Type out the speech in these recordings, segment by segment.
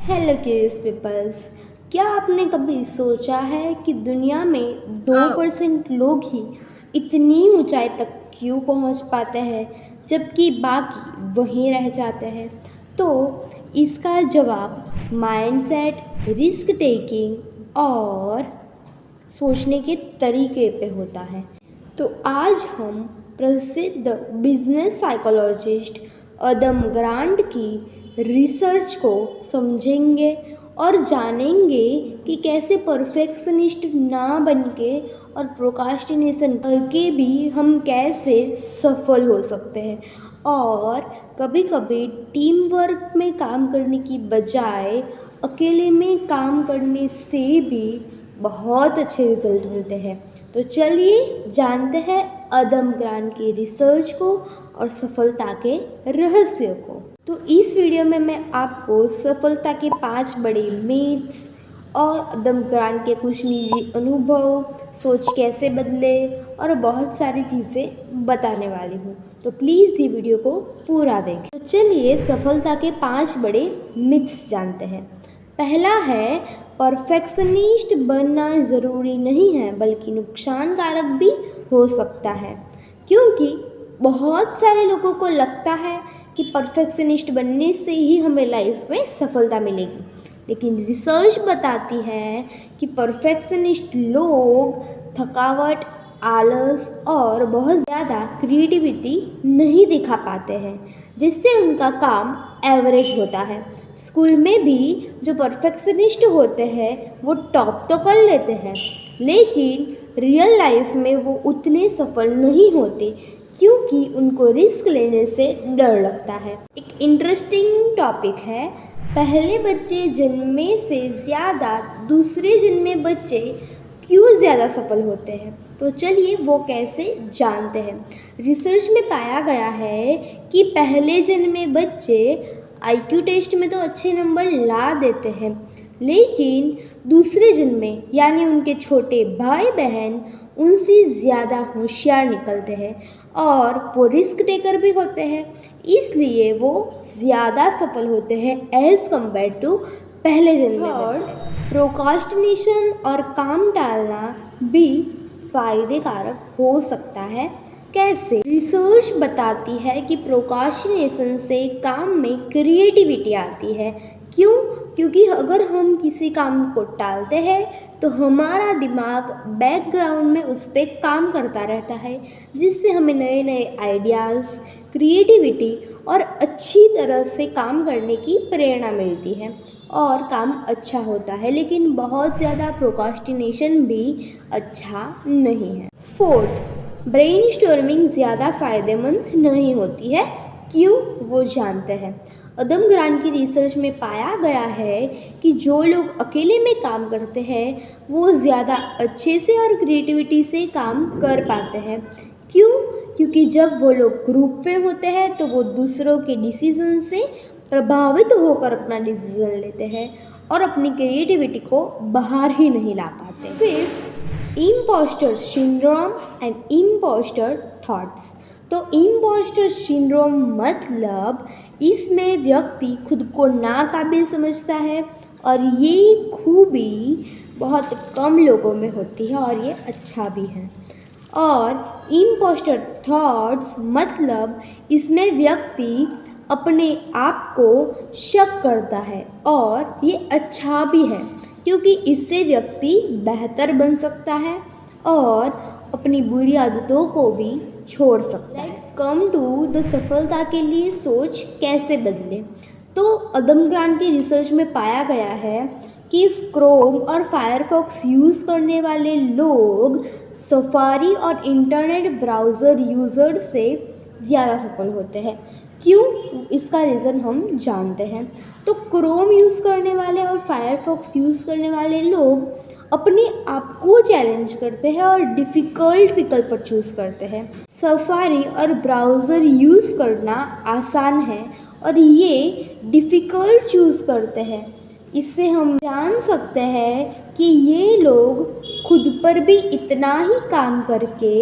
Hello curious peoples. क्या आपने कभी सोचा है कि दुनिया में 2% लोग ही इतनी ऊंचाई तक क्यों पहुंच पाते हैं जबकि बाकी वहीं रह जाते हैं? तो इसका जवाब माइंडसेट, रिस्क टेकिंग और सोचने के तरीके पे होता है। तो आज हम प्रसिद्ध बिजनेस साइकोलॉजिस्ट अदम ग्रांट की रिसर्च को समझेंगे और जानेंगे कि कैसे परफेक्शनिस्ट ना बनके और प्रोक्रास्टिनेशन करके भी हम कैसे सफल हो सकते हैं, और कभी कभी टीम वर्क में काम करने की बजाय अकेले में काम करने से भी बहुत अच्छे रिजल्ट मिलते हैं। तो चलिए जानते हैं अदम ग्रांट की रिसर्च को और सफलता के रहस्य को। तो इस वीडियो में मैं आपको सफलता के 5 बड़े मिथ्स और अदम ग्रांट के कुछ निजी अनुभव, सोच कैसे बदले और बहुत सारी चीज़ें बताने वाली हूँ। तो प्लीज़ ये वीडियो को पूरा देखें। तो चलिए सफलता के 5 बड़े मिथ्स जानते हैं। पहला है, परफेक्शनिस्ट बनना ज़रूरी नहीं है बल्कि नुकसानकारक भी हो सकता है। क्योंकि बहुत सारे लोगों को लगता है कि परफेक्शनिस्ट बनने से ही हमें लाइफ में सफलता मिलेगी, लेकिन रिसर्च बताती है कि परफेक्शनिस्ट लोग थकावट, आलस और बहुत ज़्यादा क्रिएटिविटी नहीं दिखा पाते हैं, जिससे उनका काम एवरेज होता है। स्कूल में भी जो परफेक्शनिस्ट होते हैं वो टॉप तो कर लेते हैं, लेकिन रियल लाइफ में वो उतने सफल नहीं होते क्योंकि उनको रिस्क लेने से डर लगता है। एक इंटरेस्टिंग टॉपिक है, पहले बच्चे जन्मे से ज़्यादा दूसरे जन्मे बच्चे क्यों ज़्यादा सफल होते हैं? तो चलिए वो कैसे जानते हैं। रिसर्च में पाया गया है कि पहले जन्मे बच्चे आईक्यू टेस्ट में तो अच्छे नंबर ला देते हैं, लेकिन दूसरे जन्मे यानी उनके छोटे भाई बहन उनसे ज़्यादा होशियार निकलते हैं और वो रिस्क टेकर भी होते हैं, इसलिए वो ज़्यादा सफल होते हैं एज़ कम्पेयर टू पहले जन्मे बच्चे। प्रोक्रास्टिनेशन और काम टालना भी फायदे कारक हो सकता है। कैसे? रिसर्च बताती है कि प्रोक्रास्टिनेशन से काम में क्रिएटिविटी आती है। क्यों? क्योंकि अगर हम किसी काम को टालते हैं तो हमारा दिमाग बैकग्राउंड में उस पर काम करता रहता है, जिससे हमें नए नए आइडियाज़, क्रिएटिविटी और अच्छी तरह से काम करने की प्रेरणा मिलती है और काम अच्छा होता है। लेकिन बहुत ज़्यादा प्रोक्रास्टिनेशन भी अच्छा नहीं है। फोर्थ, ब्रेनस्टॉर्मिंग ज़्यादा फ़ायदेमंद नहीं होती है। क्यों? वो जानते हैं। अदम ग्रांट की रिसर्च में पाया गया है कि जो लोग अकेले में काम करते हैं वो ज़्यादा अच्छे से और क्रिएटिविटी से काम कर पाते हैं। क्यों? क्योंकि जब वो लोग ग्रुप में होते हैं तो वो दूसरों के डिसीजन से प्रभावित होकर अपना डिसीजन लेते हैं और अपनी क्रिएटिविटी को बाहर ही नहीं ला पाते। Fifth, impostor syndrome and impostor thoughts. तो इम्पोस्टर सिंड्रोम मतलब इसमें व्यक्ति खुद को नाकाबिल समझता है और ये खूबी बहुत कम लोगों में होती है और ये अच्छा भी है। और इम्पोस्टर थॉट्स मतलब इसमें व्यक्ति अपने आप को शक करता है और ये अच्छा भी है क्योंकि इससे व्यक्ति बेहतर बन सकता है और अपनी बुरी आदतों को भी छोड़ सकता है। लेट्स कम टू द सफलता के लिए सोच कैसे बदले। तो अदम ग्रांट की रिसर्च में पाया गया है कि क्रोम और फायरफॉक्स यूज़ करने वाले लोग सफारी और इंटरनेट ब्राउज़र यूज़र से ज़्यादा सफल होते हैं। क्यों? इसका रीज़न हम जानते हैं। तो क्रोम यूज़ करने वाले और फायरफॉक्स यूज़ करने वाले लोग अपने आप को चैलेंज करते हैं और डिफ़िकल्ट विकल्प पर चूज़ करते हैं। सफारी और ब्राउज़र यूज़ करना आसान है और ये डिफ़िकल्ट चूज़ करते हैं। इससे हम जान सकते हैं कि ये लोग खुद पर भी इतना ही काम करके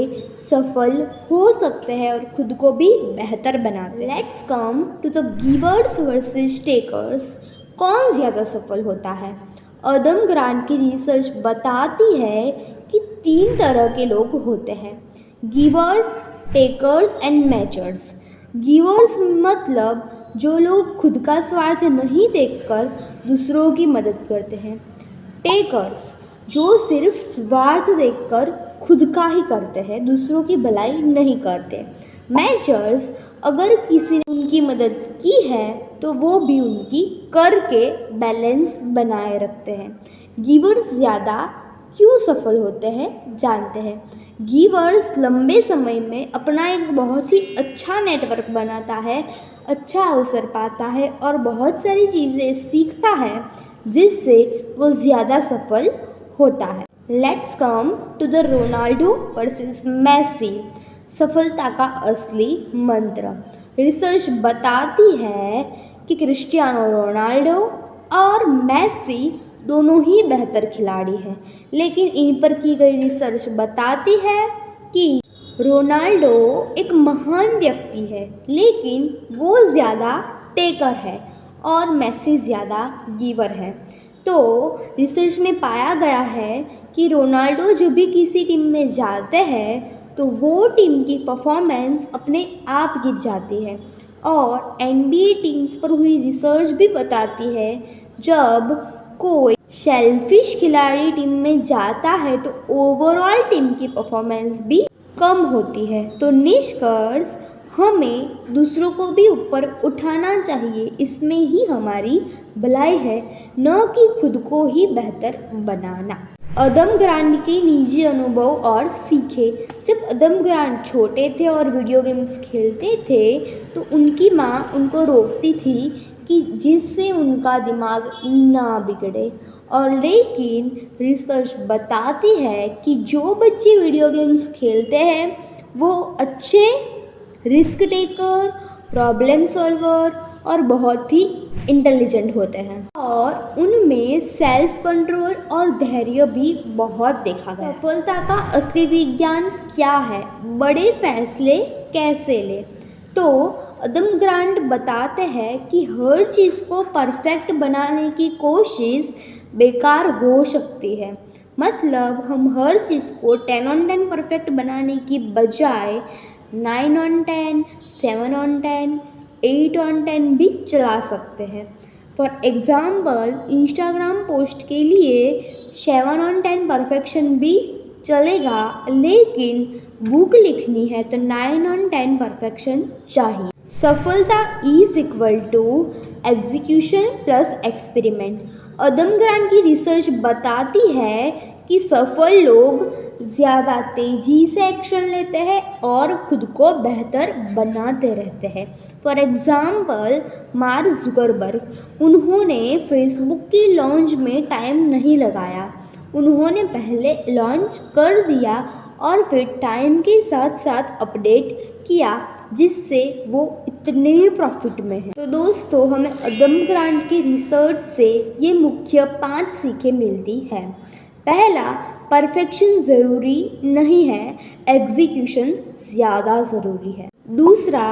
सफल हो सकते हैं और खुद को भी बेहतर बनाते हैं। Let's come to the givers versus takers कौन ज़्यादा सफल होता है? अदम ग्रांट की रिसर्च बताती है कि 3 तरह के लोग होते हैं, givers, takers and matures. Givers मतलब जो लोग खुद का स्वार्थ नहीं देखकर दूसरों की मदद करते हैं। टेकर्स जो सिर्फ स्वार्थ देखकर खुद का ही करते हैं, दूसरों की भलाई नहीं करते। मैचर्स अगर किसी ने उनकी मदद की है तो वो भी उनकी करके बैलेंस बनाए रखते हैं। गिवर्स ज़्यादा क्यों सफल होते हैं जानते हैं। गिवर्स लंबे समय में अपना एक बहुत ही अच्छा नेटवर्क बनाता है, अच्छा अवसर पाता है और बहुत सारी चीज़ें सीखता है जिससे वो ज़्यादा सफल होता है। Let's come to the Ronaldo versus Messi, सफलता का असली मंत्र। रिसर्च बताती है कि क्रिस्टियानो रोनाल्डो और मेसी दोनों ही बेहतर खिलाड़ी हैं, लेकिन इन पर की गई रिसर्च बताती है कि रोनाल्डो एक महान व्यक्ति है, लेकिन वो ज़्यादा टेकर है और मेसी ज़्यादा गिवर है। तो रिसर्च में पाया गया है कि रोनाल्डो जब भी किसी टीम में जाते हैं तो वो टीम की परफॉर्मेंस अपने आप गिर जाती है। और NBA टीम्स पर हुई रिसर्च भी बताती है जब कोई सेल्फिश खिलाड़ी टीम में जाता है तो ओवरऑल टीम की परफॉर्मेंस भी कम होती है। तो निष्कर्ष, हमें दूसरों को भी ऊपर उठाना चाहिए, इसमें ही हमारी भलाई है, न कि खुद को ही बेहतर बनाना। अदम ग्रांट के निजी अनुभव और सीखे। जब अदम ग्रांट छोटे थे और वीडियो गेम्स खेलते थे तो उनकी माँ उनको रोकती थी कि जिससे उनका दिमाग ना बिगड़े। और लेकिन रिसर्च बताती है कि जो बच्चे वीडियो गेम्स खेलते हैं वो अच्छे रिस्क टेकर, प्रॉब्लम सॉल्वर और बहुत ही इंटेलिजेंट होते हैं और उनमें सेल्फ कंट्रोल और धैर्य भी बहुत देखा गया। सफलता का असली विज्ञान क्या है? बड़े फैसले कैसे लें? तो अदम ग्रांट बताते हैं कि हर चीज़ को परफेक्ट बनाने की कोशिश बेकार हो सकती है। मतलब हम हर चीज़ को 10 on 10 परफेक्ट बनाने की बजाय 9 on 10, 7 on 10, 8 on 10 भी चला सकते हैं। फॉर एग्ज़ाम्पल, इंस्टाग्राम पोस्ट के लिए 7 on 10 परफेक्शन भी चलेगा, लेकिन बुक लिखनी है तो 9 on 10 परफेक्शन चाहिए। सफलता is equal to execution plus experiment. Adam Grant की रिसर्च बताती है कि सफल लोग ज़्यादा तेज़ी से एक्शन लेते हैं और खुद को बेहतर बनाते रहते हैं। फॉर एग्ज़ाम्पल, मार्क जुकरबर्ग, उन्होंने फेसबुक की लॉन्च में टाइम नहीं लगाया, उन्होंने पहले लॉन्च कर दिया और फिर टाइम के साथ साथ अपडेट किया, जिससे वो इतने प्रॉफिट में है। तो दोस्तों, हमें अदम ग्रांट की रिसर्च से ये मुख्य 5 सीखें मिलती है। पहला, परफेक्शन ज़रूरी नहीं है, एग्जीक्यूशन ज़्यादा ज़रूरी है। दूसरा,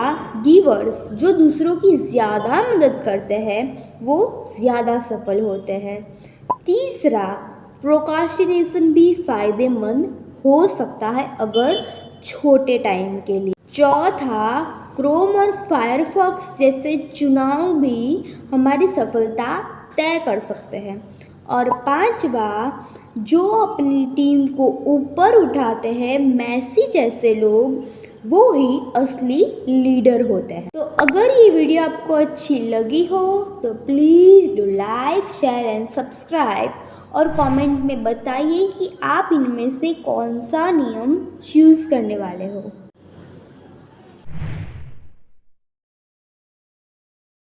गिवर्स जो दूसरों की ज़्यादा मदद करते हैं वो ज़्यादा सफल होते हैं। तीसरा, प्रोक्रास्टिनेशन भी फ़ायदेमंद हो सकता है अगर छोटे टाइम के लिए। चौथा, क्रोम और फायरफॉक्स जैसे चुनाव भी हमारी सफलता तय कर सकते हैं। और पांचवा, जो अपनी टीम को ऊपर उठाते हैं, मेसी जैसे लोग, वो ही असली लीडर होते हैं। तो अगर ये वीडियो आपको अच्छी लगी हो तो please do like, share and subscribe और कमेंट में बताइए कि आप इनमें से कौन सा नियम चूज़ करने वाले हो।